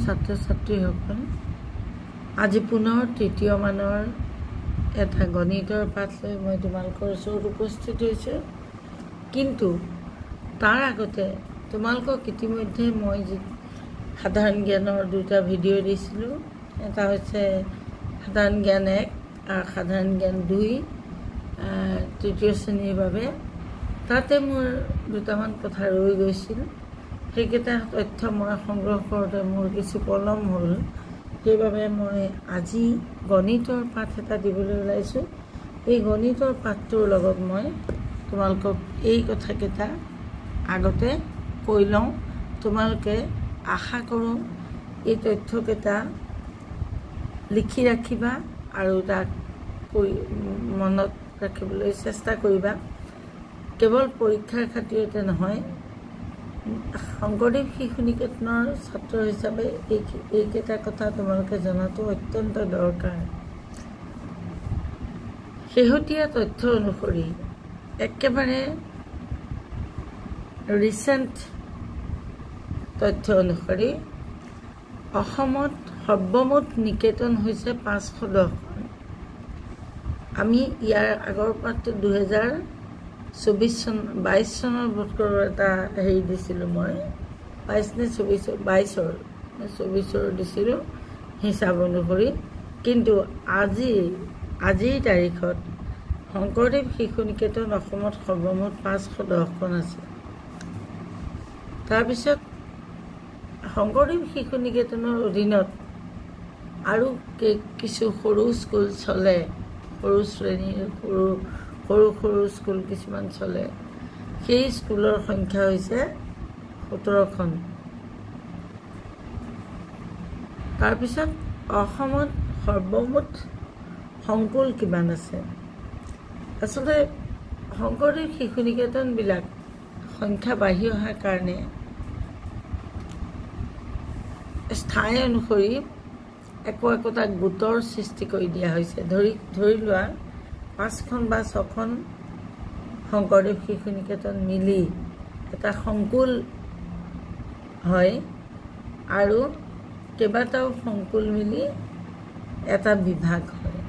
ছাত্ৰ ছাত্ৰীসকল, আজি পুনৰ তৃতীয় মানৰ এটা গণিতৰ পাঠ লৈ মই তোমালোকৰ ওচৰত উপস্থিত হৈছোঁ। কিন্তু তাৰ আগতে তোমালোকক ইতিমধ্যে মই সাধাৰণ জ্ঞানৰ দুটা ভিডিঅ' দিছিলোঁ। এটা হৈছে সাধাৰণ জ্ঞান 1 আৰু সাধাৰণ জ্ঞান 2 তৃতীয় শ্ৰেণীৰ বাবে। তাতে মোৰ দুটামান কথা ৰৈ গৈছিল। সেইকেইটা তথ্য মই সংগ্ৰহ কৰোঁতে মোৰ কিছু পলম হ'ল। সেইবাবে মই আজি গণিতৰ পাঠ এটা দিবলৈ ওলাইছোঁ। এই গণিতৰ পাঠটোৰ লগত মই তোমালোকক এই কথাকেইটা আগতে কৈ লওঁ। তোমালোকে আশা কৰোঁ এই তথ্যকেইটা লিখি ৰাখিবা আৰু তাক মনত ৰাখিবলৈ চেষ্টা কৰিবা। কেৱল পৰীক্ষাৰ খাতিৰতে নহয়, শংকৰদেৱ শিশু নিকেতনৰ ছাত্ৰ হিচাপে এইকেইটা কথা তোমালোকে জনাটো অত্যন্ত দৰকাৰ। শেহতীয়া তথ্য অনুসৰি একেবাৰে ৰিচেণ্ট তথ্য অনুসৰি অসমত সৰ্বমুঠ নিকেতন হৈছে 510খন। আমি ইয়াৰ আগৰ পাঠটো 2022 চনৰ ভোটৰ এটা হেৰি দিছিলোঁ, মই 22 নে 24 দিছিলোঁ হিচাপ অনুসৰি। কিন্তু আজিৰ তাৰিখত শংকৰদেৱ শিশু নিকেতন অসমত সৰ্বমুঠ 510খন আছে। তাৰপিছত শংকৰদেৱ শিশু নিকেতনৰ অধীনত আৰু কিছু সৰু স্কুল চলে, সৰু শ্ৰেণীৰ সৰু স্কুল কিছুমান চলে। সেই স্কুলৰ সংখ্যা হৈছে 17খন। তাৰপিছত অসমত সৰ্বমুঠ সংকুল কিমান আছে? আচলতে শংকৰদেৱ শিশু নিকেতনবিলাক সংখ্যা বাঢ়ি অহাৰ কাৰণে ঠাই অনুসৰি একোটা গোটৰ সৃষ্টি কৰি দিয়া হৈছে। ধৰি লোৱা 5খন বা 6খন শংকৰদেৱ শিশু নিকেতন মিলি এটা সংকুল হয় আৰু কেইবাটাও সংকুল মিলি এটা বিভাগ হয়।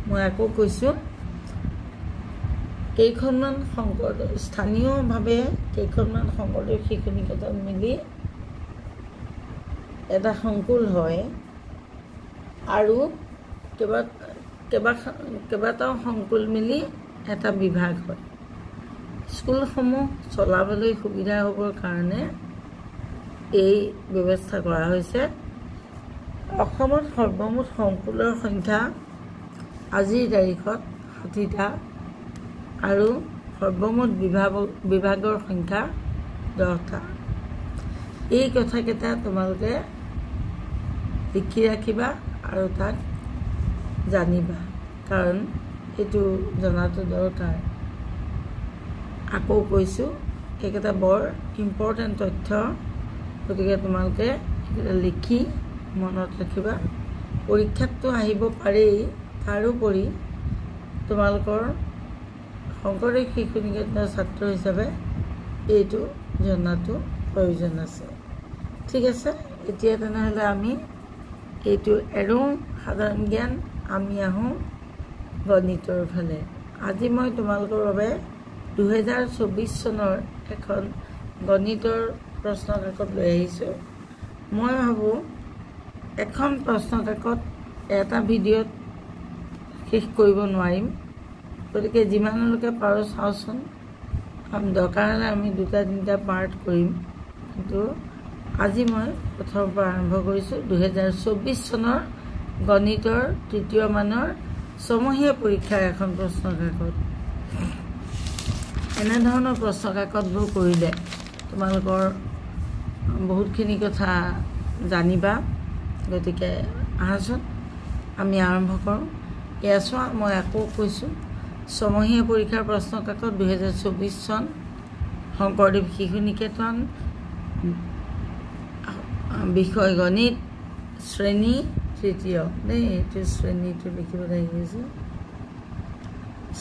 মই আকৌ কৈছোঁ, কেইখনমান স্থানীয়ভাৱে কেইখনমান শংকৰদেৱ শিশু নিকেতন মিলি এটা সংকুল হয় আৰু কেইবাটাও সংকুল মিলি এটা বিভাগ হয়। স্কুলসমূহ চলাবলৈ সুবিধা হ'বৰ কাৰণে এই ব্যৱস্থা কৰা হৈছে। অসমত সৰ্বমুঠ সংকুলৰ সংখ্যা আজিৰ তাৰিখত 60টা আৰু সৰ্বমুঠ বিভাগৰ সংখ্যা 10টা। এই কথাকেইটা তোমালোকে লিখি ৰাখিবা আৰু তাক জানিবা, কাৰণ এইটো জনাটো দৰকাৰ। আকৌ কৈছোঁ, এইকেইটা বৰ ইম্পৰ্টেণ্ট তথ্য, গতিকে তোমালোকে এইকেইটা লিখি মনত ৰাখিবা। পৰীক্ষাতটো আহিব পাৰেই, তাৰোপৰি তোমালোকৰ শংকৰদেৱ শিশু নিকেতনৰ ছাত্ৰ হিচাপে এইটো জনাটো প্ৰয়োজন আছে। ঠিক আছে, এতিয়া তেনেহ'লে আমি এইটো এৰোঁ সাধাৰণ জ্ঞান, আমি আহোঁ গণিতৰ ফালে। আজি মই তোমালোকৰ বাবে 2024 চনৰ এখন গণিতৰ প্ৰশ্ন কাকত লৈ আহিছোঁ। মই ভাবোঁ এখন প্ৰশ্ন কাকত এটা ভিডিঅ'ত শেষ কৰিব নোৱাৰিম, গতিকে যিমানলৈকে পাৰোঁ চাওঁচোন। দৰকাৰ হ'লে আমি 2-3টা পাৰ্ট কৰিম, কিন্তু আজি মই প্ৰথমৰ পৰা আৰম্ভ কৰিছোঁ। 2024 চনৰ গণিতৰ তৃতীয় মানৰ ছমহীয়া পৰীক্ষাৰ এখন প্ৰশ্ন কাকত। এনেধৰণৰ প্ৰশ্ন কাকতবোৰ কৰিলে তোমালোকৰ বহুতখিনি কথা জানিবা। গতিকে আহাচোন আমি আৰম্ভ কৰোঁ। এয়া চোৱা, মই আকৌ কৈছোঁ, ছমহীয়া পৰীক্ষাৰ প্ৰশ্ন কাকত 2024 চন, শংকৰদেৱ শিশু নিকেতন, বিষয় গণিত, শ্ৰেণী তৃতীয়। দেই, এইটো শ্ৰেণীটো লিখিব লাগিছে।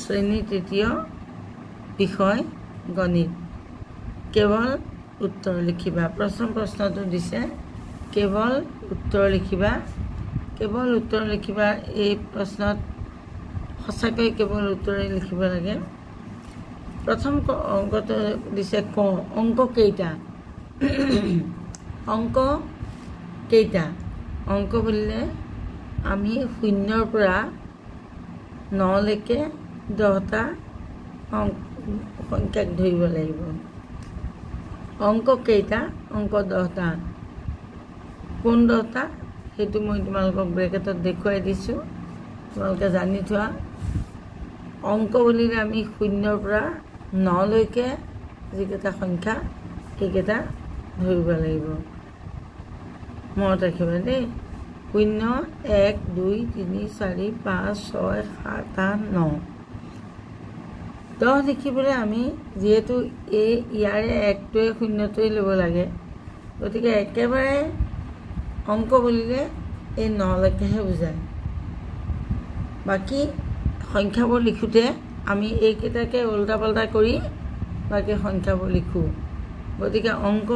শ্ৰেণী তৃতীয়, বিষয় গণিত। কেৱল উত্তৰ লিখিবা। প্ৰথম প্ৰশ্নটো দিছে, কেৱল উত্তৰ লিখিবা এই প্ৰশ্নত সঁচাকৈ কেৱল উত্তৰে লিখিব লাগে প্ৰথম অংকটো দিছে ক অংক কেইটা অংক বুলিলে আমি 0 পৰা 9 লৈকে 10টা সংখ্যাক ধৰিব লাগিব অংক কেইটা অংক 10টা কোন 10টা সেইটো মই তোমালোকক ব্ৰেকেটত দেখুৱাই দিছোঁ তোমালোকে জানি থোৱা অংক বুলিলে আমি 0 পৰা 9 লৈকে যিকেইটা সংখ্যা সেইকেইটা ধৰিব লাগিব মনত ৰাখিবা দেই 0 1 2 3 4 5 6 7 8 9 10 লিখিবলৈ আমি যেহেতু এই ইয়াৰে 1টোৱে 0টোৱে ল'ব লাগে গতিকে একেবাৰে অংক বুলিলে এই 9 লৈকেহে বুজায় বাকি সংখ্যাবোৰ লিখোঁতে আমি এইকেইটাকে উল্টা পাল্টা কৰি বাকি সংখ্যাবোৰ লিখোঁ গতিকে অংক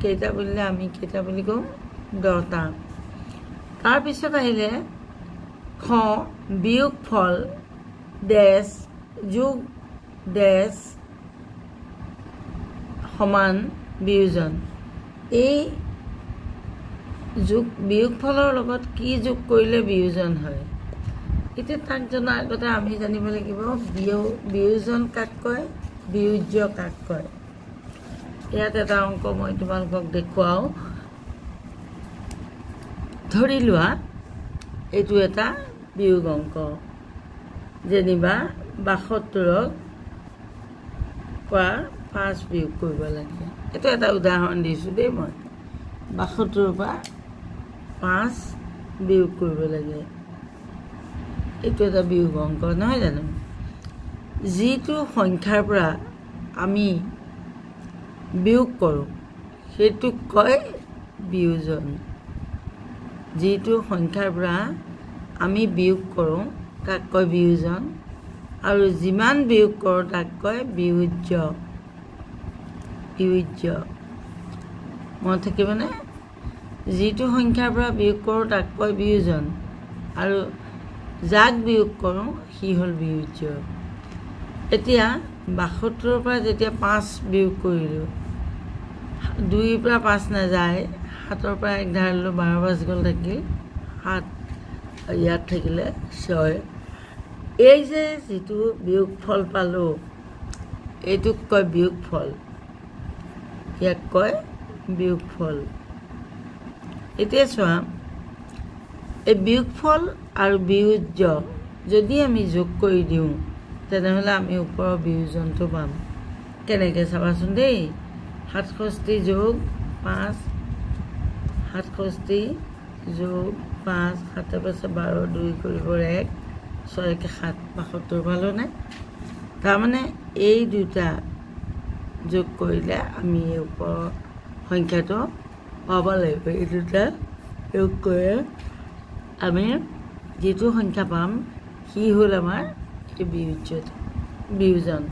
কেইটা বুলিলে আমি কেইটা বুলি কওঁ 10টা তাৰপিছত আহিলে খ বিয়োগফল ডেশ যোগ ডেশ সমান বিয়োজন এই যোগ বিয়োগফলৰ লগত কি যোগ কৰিলে বিয়োজন হয় এতিয়া তাক জনাৰ আগতে আমি জানিব লাগিব বিয়োজন কাক কয় বিয়োজ্য কাক কয় ইয়াত এটা অংক মই তোমালোকক দেখুৱাও ধৰি লোৱা এইটো এটা বিয়োগ অংক যেনিবা 72ক পৰা 5 বিয়োগ কৰিব লাগে এইটো এটা উদাহৰণ দিছোঁ দেই মই 72ৰ পৰা 5 বিয়োগ কৰিব লাগে এইটো এটা বিয়োগ অংক নহয় জানো যিটো সংখ্যাৰ পৰা আমি বিয়োগ কৰোঁ সেইটোক কয় বিয়োজন যিটো সংখ্যাৰ পৰা আমি বিয়োগ কৰোঁ তাক কয় বিয়োজন আৰু যিমান বিয়োগ কৰোঁ তাক কয় বিয়োজ্য মনত থাকিবনে যিটো সংখ্যাৰ পৰা বিয়োগ কৰোঁ তাক কয় বিয়োজন আৰু যাক বিয়োগ কৰোঁ সি হ'ল বিয়োজ্য এতিয়া 72ৰ পৰা যেতিয়া 5 বিয়োগ কৰিলোঁ 2ৰ পৰা 5 নাযায় 7ৰ পৰা 1 ধাৰিলোঁ 12 বাজ গ'ল থাকিল 7 ইয়াত থাকিলে 6 এই যে যিটো বিয়োগফল পালোঁ এইটোক কয় বিয়োগফল ইয়াক কয় বিয়োগফল এতিয়া চোৱা এই বিয়োগফল আৰু বিয়োজ্য যদি আমি যোগ কৰি দিওঁ তেনেহ'লে আমি ওপৰৰ বিয়োজনটো পাম কেনেকৈ চাবাচোন দেই 67 যোগ 5 67 যোগ 5 7 পাছে 12 2 কৰিব 1 6 কে 7 72 পালোঁনে তাৰমানে এই দুটা যোগ কৰিলে আমি এই ওপৰৰ সংখ্যাটো পাব লাগিব এই দুটা যোগ কৰি আমি যেটো সংখ্যা পাম সি হ'ল আমাৰ বিয়োজন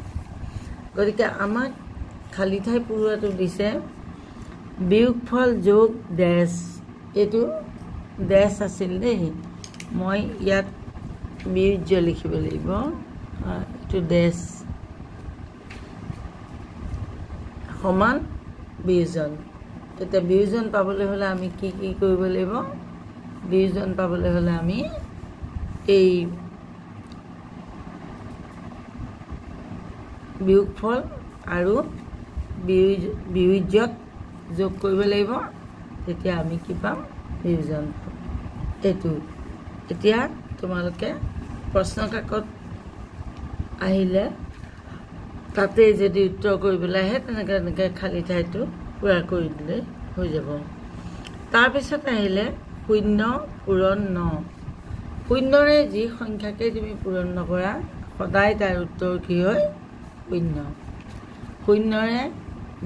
গতিকে আমাক খালি ঠাই পুৰোৱাটো দিছে বিয়োগফল যোগ ডেশ এইটো ডেশ আছিল দেই মই ইয়াত বিয়োজ্য লিখিব লাগিব এইটো ডেশ সমান বিয়োজন এতিয়া বিয়োজন পাবলৈ হ'লে আমি কি কি কৰিব লাগিব বিয়োজন পাবলৈ হ'লে আমি এই বিয়োগফল আৰু বিয়োজ্যত যোগ কৰিব লাগিব তেতিয়া আমি কি পাম বিয়োজন এইটো এতিয়া তোমালোকে প্ৰশ্ন কাকত আহিলে তাতে যদি উত্তৰ কৰিবলৈ আহে তেনেকৈ খালী ঠাইটো পূৰা কৰি দিলে হৈ যাব তাৰপিছত আহিলে 0 পূৰণ 9 0ৰে যি সংখ্যাকে তুমি পূৰণ নকৰা সদায় তাৰ উত্তৰ কি হয় 0 0ৰে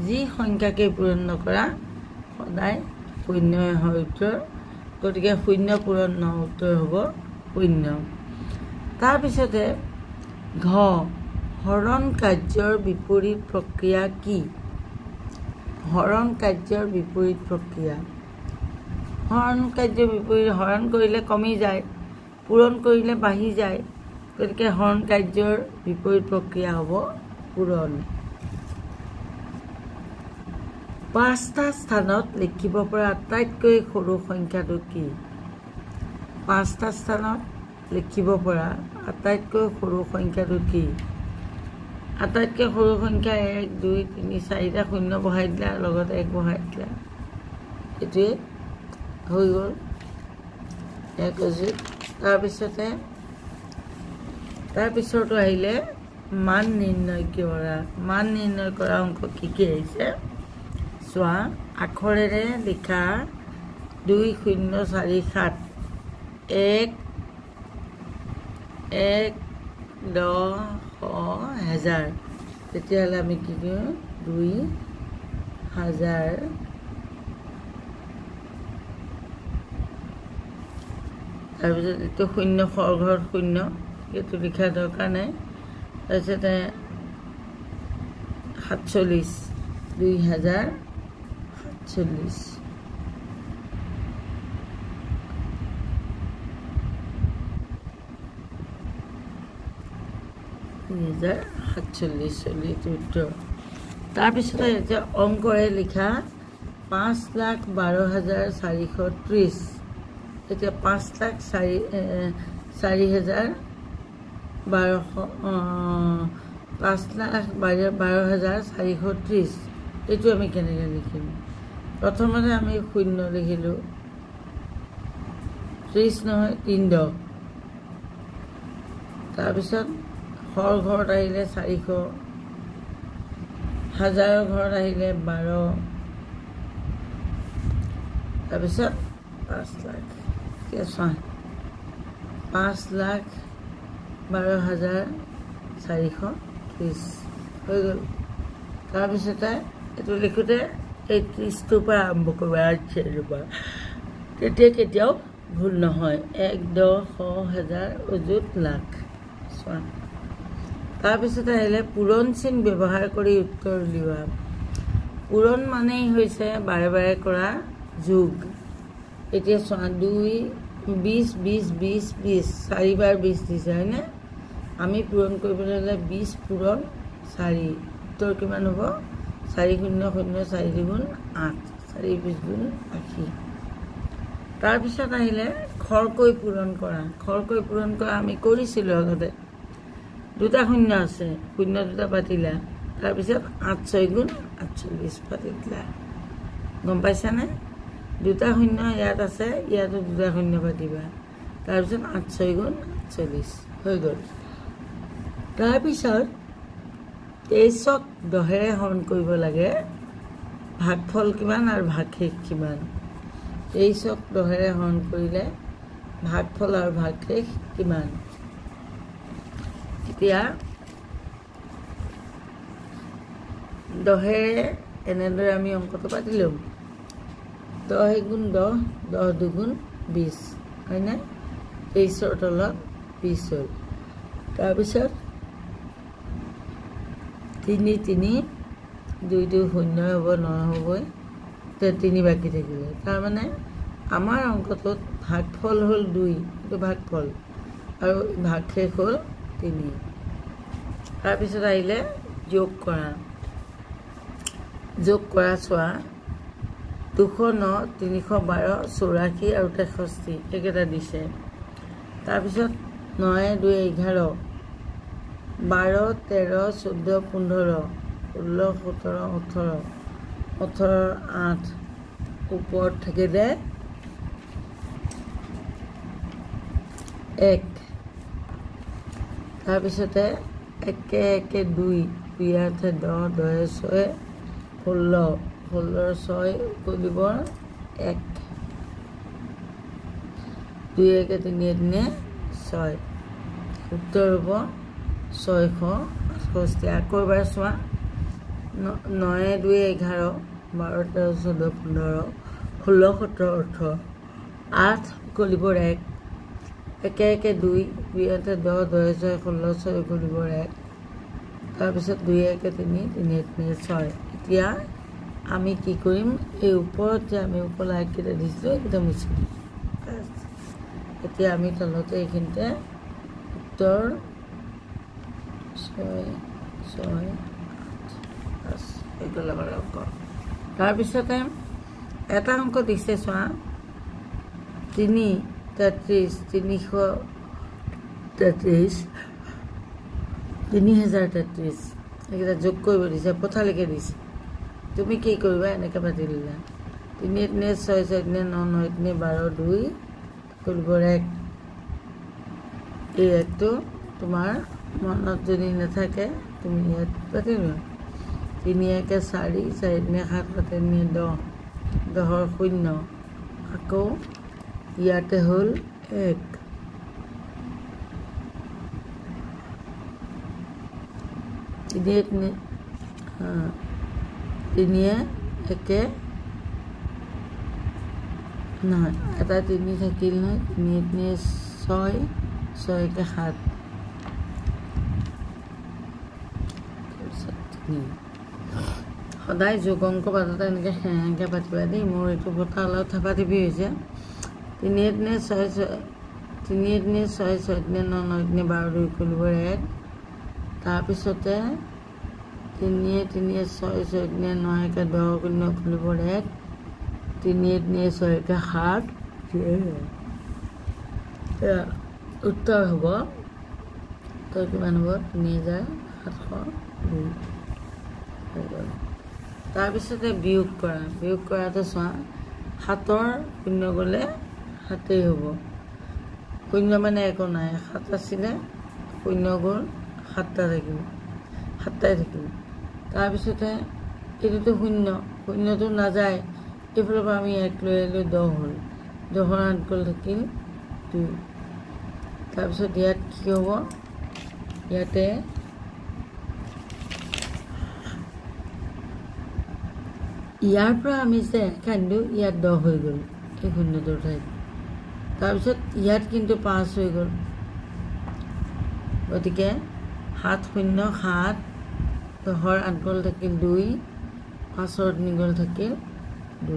যি সংখ্যাকে পূৰণ নকৰা সদায় 0 হয় উত্তৰ গতিকে 0 পূৰণ 9 উত্তৰ হ'ব 0 তাৰপিছতে ঘ হৰণ কাৰ্যৰ বিপৰীত প্ৰক্ৰিয়া কি হৰণ কাৰ্যৰ বিপৰীত প্ৰক্ৰিয়া হৰণ কাৰ্যৰ বিপৰীত হৰণ কৰিলে কমি যায়, পূৰণ কৰিলে বাঢ়ি যায়। গতিকে হৰণ কাৰ্যৰ বিপৰীত প্ৰক্ৰিয়া হ'ব পূৰণ। 5টা স্থানত লিখিব পৰা আটাইতকৈ সৰু সংখ্যাটো কি? 5টা স্থানত লিখিব পৰা আটাইতকৈ সৰু সংখ্যাটো কি? আটাইতকৈ সৰু সংখ্যা 1 2 3 4টা শূন্য বহাই দিলে আৰু লগত 1 বহাই দিলে এইটোৱে হৈ গ'ল 1 অযুত। তাৰপিছতো আহিলে মান নিৰ্ণয় কৰা। মান নিৰ্ণয় কৰা অংক কি কি আহিছে চোৱা। আখৰেৰে লিখা 2047 1 1 10 1000। তেতিয়াহ'লে আমি কি কৰোঁ 2000। তাৰপিছত এইটো শূন্য সৰঘৰত শূন্য, এইটো লিখা দৰকাৰ নাই। তাৰপিছতে 47 2047 2047 উত্তৰ। তাৰপিছতে এতিয়া অংকৰে লিখা 5,12,430। এতিয়া 5,04,12,430 5,12,430 এইটো আমি কেনেকৈ লিখিম? প্ৰথমতে আমি শূন্য লিখিলোঁ, 30 নহয় 3 তাৰপিছত শৰ ঘৰত আহিলে 400, হাজাৰৰ ঘৰত আহিলে 12, তাৰপিছত 5 লাখ। এতিয়া চোৱা 5,12,430 হৈ গ'ল। তাৰপিছতে এইটো লিখোঁতে এই 30টোৰ পৰা আৰম্ভ কৰিব, 8 পৰা, তেতিয়া কেতিয়াও ভুল নহয়। 1 10 100 1000 অযুত লাখ। চোৱা তাৰপিছতে আহিলে পূৰণ চিন ব্যৱহাৰ কৰি উত্তৰ উলিওৱা। পূৰণ মানেই হৈছে বাৰে বাৰে কৰা যোগ। এতিয়া চোৱা 2 20 20 20 20 4বাৰ 20 দিছে হয়নে? আমি পূৰণ কৰিবলৈ হ'লে 20 পূৰণ 4 উত্তৰ কিমান হ'ব? 400 4 দুগুণ 8 4 20 গুণ 80। তাৰপিছত আহিলে খৰকৈ পূৰণ কৰা। খৰকৈ পূৰণ কৰা আমি কৰিছিলোঁ আগতে। 2টা শূন্য আছে, শূন্য 2টা পাতিলা, তাৰপিছত 8 6 গুণ 48 পাতি দিলা। গম পাইছানে? 2টা শূন্য ইয়াত আছে, ইয়াতো 2টা শূন্য পাতিবা, তাৰপিছত 8 6 গুণ 48 হৈ গ'ল। তাৰপিছত 23ক 10ৰে হৰণ কৰিব লাগে। ভাগফল কিমান আৰু ভাগশেষ কিমান? 23ক 10ৰে হৰণ কৰিলে ভাগফল আৰু ভাগশেষ কিমান? এতিয়া 10ৰে এনেদৰে আমি অংকটো পাতিলোঁ। 10 গুণ 10 10 দুগুণ 20 হয়নে? 23ৰ তলত 20 হ'ল। তাৰপিছত 3 3 2 2 0 হ'ব, 9 হ'বই, 3 বাকী থাকিলে। তাৰমানে আমাৰ অংকটোত ভাগফল হ'ল 2, এইটো ভাগফল, আৰু ভাগশেষ হ'ল 3। তাৰপিছত আহিলে যোগ কৰা। যোগ কৰা চোৱা 209 312 84 আৰু 63 এইকেইটা দিছে। তাৰপিছত 9 2 11 12 13 14 15 16 17 18 18 8 ওপৰত থাকিলে 1। তাৰপিছতে 1 1 2 2 8 10 10 6 16 16 6 কৰিব 1 2 1 3 3 6 উত্তৰ হ'ব 668। আকৌ এবাৰ চোৱা 9 2 11 12 13 14 15 16 17 18 8 কৰিব 1 1 1 2 2 8 10 10 6 16 6 কৰিব 1। তাৰপিছত 2 1 3 3 3 6। এতিয়া আমি কি কৰিম এই ওপৰত যে আমি ওপৰ লাইটকেইটা দিছিলোঁ এইকেইটা মুছি দিম এতিয়া আমি তলতে এইখিনিতে উত্তৰ 6 6 8 এইগুলো আবাৰ অঙ্ক তাৰপিছতে এটা অঙ্ক দিছে চোৱা 3 33 333 3033 এইকেইটা যোগ কৰিব দিছে পথালিকে দিছে তুমি কি কৰিবা এনেকৈ পাতি দিলা 3 3 6 6 9 9 3 12 2 কৰিবৰ এক এই একটো তোমাৰ মনত যদি নাথাকে তুমি ইয়াত পাতি লোৱা 3 1 4 4 3 7 7 10 10 0 আকৌ ইয়াতে হ'ল 1 তিনিয়ে একে নহয় এটা 3 থাকিল নহয় 3 3 6 6 একে 7 সদায় যোগ অংক পাতোঁতে এনেকৈ সেনেকৈ পাতিবা দেই মোৰ এইটো কথা অলপ থাপাথিপি হৈছে 3 3 6 6 3 3 6 6 3 9 9 3 12 2 কৰিবৰ এক তাৰপিছতে 3 3 6 6 3 9 একে 10 0 কৰিবৰ এক 3 3 6 একে 7 উত্তৰ হ'ব তো কিমান হ'ব 3702 তাৰপিছতে বিয়োগ কৰাটো চোৱা 7ৰ শূন্য গ'লে 7 হ'ব শূন্য মানে একো নাই 7 আছিলে শূন্য গ'ল 7টা থাকিল 7টাই থাকিল তাৰপিছতে এইটোতো শূন্যটো নাযায় এইফালৰ পৰা আমি 1 লৈ আহিলোঁ 10 হ'ল 10ৰ 8 গ'ল থাকিল 2 তাৰপিছত ইয়াত কি হ'ব ইয়াতে ইয়াৰ পৰা আমি যে কান্দো ইয়াত 10 হৈ গ'ল এই শূন্যটোৰ ঠাইত তাৰপিছত ইয়াত কিন্তু 5 হৈ গ'ল গতিকে 7 0 7 10ৰ 8 গ'ল থাকিল 2 5ৰ 3 গ'ল থাকিল 2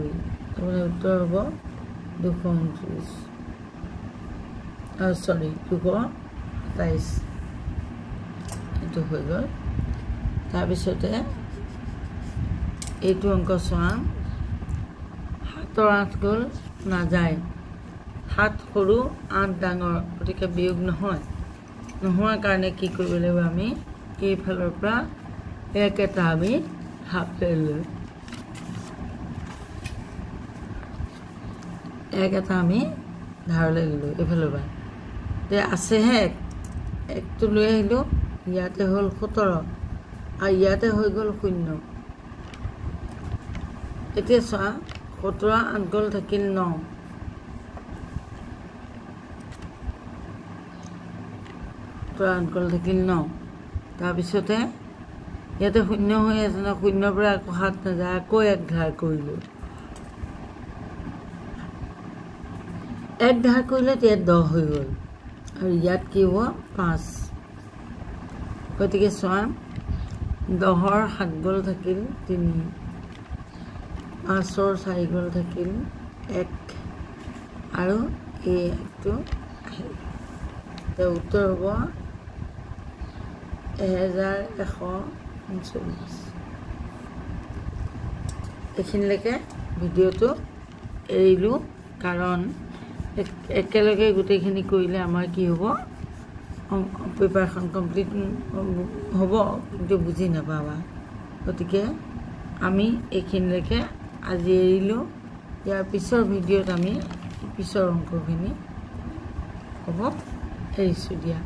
তাৰমানে উত্তৰ হ'ব 229 সৰি 227 এইটো হৈ গ'ল তাৰপিছতে এইটো অংক চোৱা 7ৰ 8 গ'ল নাযায় 7 সৰু 8 ডাঙৰ গতিকে বিয়োগ নোহোৱাৰ কাৰণে কি কৰিব লাগিব আমি এইফালৰ পৰা এক এটা আমি হাফ লৈ এক এটা আমি ধাৰলৈ ল'লোঁ এইফালৰ পৰা তে আছেহে একটো লৈ আহিলোঁ ইয়াতে হ'ল 17 আৰু ইয়াতে হৈ গ'ল 0 এতিয়া চোৱা 17 8 গ'ল থাকিল 9 8 গ'ল থাকিল 9 তাৰপিছতে ইয়াতে 0 হৈ আছে ন 0ৰ পৰা আকৌ 7 নাযায় আকৌ 1 ধাৰ কৰিলোঁ 1 ধাৰ কৰিলে ইয়াত 10 হৈ গ'ল আৰু ইয়াত কি হ'ব 5 গতিকে চোৱা 10ৰ 7 গ'ল থাকিল 3 5ৰ 4 গ'ল থাকিল 1 আৰু এই একটো আহিল উত্তৰ হ'ব 1139 এইখিনিলৈকে ভিডিঅ'টো এৰিলোঁ কাৰণ একেলগে গোটেইখিনি কৰিলে আমাৰ কি হ'ব পেপাৰখন কমপ্লিট হ'ব কিন্তু বুজি নাপাবা গতিকে আমি এইখিনিলৈকে আজি এৰিলোঁ ইয়াৰ পিছৰ ভিডিঅ'ত আমি পিছৰ অংকখিনি হ'ব এৰিছোঁ দিয়া